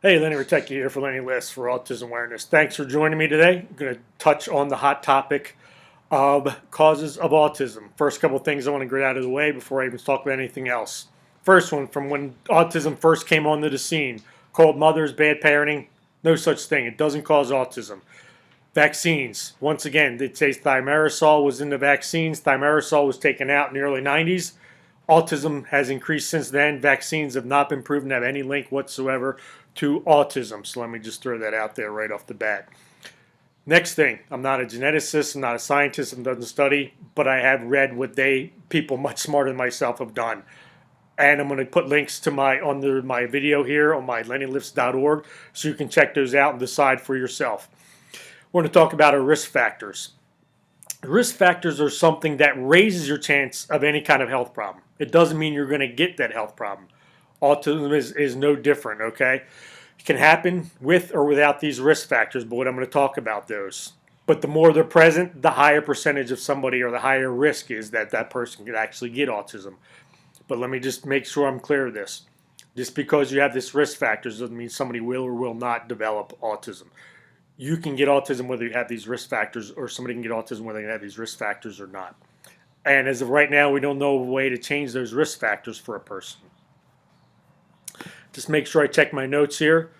Hey, Lenny Ratek here for Lenny List for Autism Awareness. Thanks for joining me today. I'm going to touch on the hot topic of causes of autism. First couple of things I want to get out of the way before I even talk about anything else. First one, from when autism first came onto the scene, cold mothers, bad parenting, no such thing. It doesn't cause autism. Vaccines. Once again, it says thimerosal was in the vaccines. Thimerosal was taken out in the early 90s. Autism has increased since then. Vaccines have not been proven to have any link whatsoever to autism. So let me just throw that out there right off the bat. Next thing, I'm not a geneticist, I'm not a scientist, I'm doesn't study, but I have read what people much smarter than myself have done. And I'm going to put links to under my video here on my lennylifts.org so you can check those out and decide for yourself. We're going to talk about our risk factors. Risk factors are something that raises your chance of any kind of health problem. It doesn't mean you're going to get that health problem. Autism is no different, okay? It can happen with or without these risk factors, but I'm going to talk about those. But the more they're present, the higher percentage of somebody or the higher risk is that that person could actually get autism. But let me just make sure I'm clear of this. Just because you have this risk factors doesn't mean somebody will or will not develop autism. You can get autism whether you have these risk factors, or somebody can get autism whether they have these risk factors or not. And as of right now, we don't know a way to change those risk factors for a person. Just make sure I check my notes here.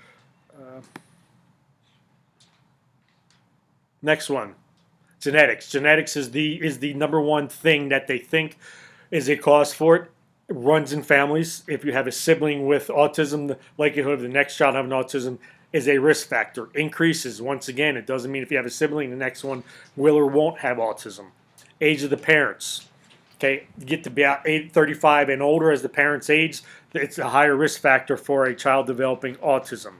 Next one, genetics. Genetics is the number one thing that they think is a cause for it. It runs in families. If you have a sibling with autism, the likelihood of the next child having autism is a risk factor. Increases. Once again, it doesn't mean if you have a sibling, the next one will or won't have autism. Age of the parents. Okay, you get to be about 35 and older as the parents age, it's a higher risk factor for a child developing autism.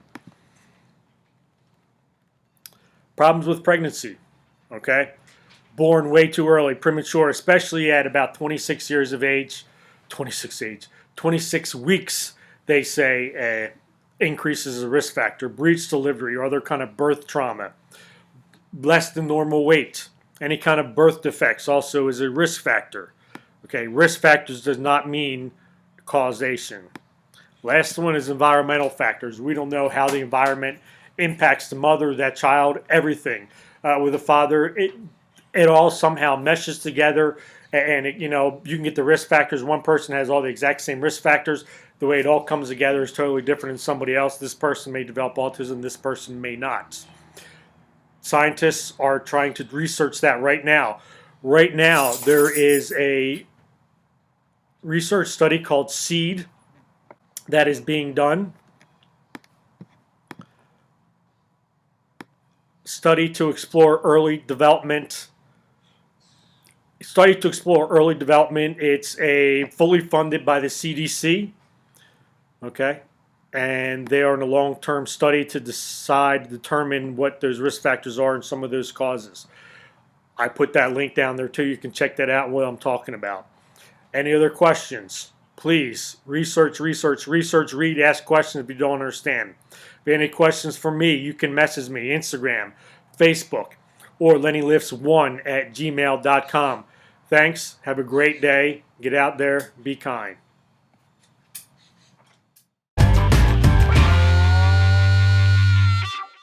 Problems with pregnancy. Okay, born way too early, premature, especially at about 26 years of age, 26 weeks, they say, increases a risk factor. Breech delivery or other kind of birth trauma. Less than normal weight. Any kind of birth defects also is a risk factor. Okay, risk factors does not mean causation. Last one is environmental factors. We don't know how the environment impacts the mother, that child, everything. With a father, it all somehow meshes together, and you can get the risk factors. One person has all the exact same risk factors. The way it all comes together is totally different than somebody else. This person may develop autism, this person may not. Scientists are trying to research that right now. Right now, there is a research study called SEED that is being done. Study to explore early development. It's a fully funded by the CDC. Okay, and they are in a long-term study to determine what those risk factors are and some of those causes. I put that link down there too. You can check that out and what I'm talking about. Any other questions? Please research, read, ask questions if you don't understand. If you have any questions for me, you can message me, Instagram, Facebook, or lennylifts1@gmail.com. Thanks. Have a great day. Get out there. Be kind.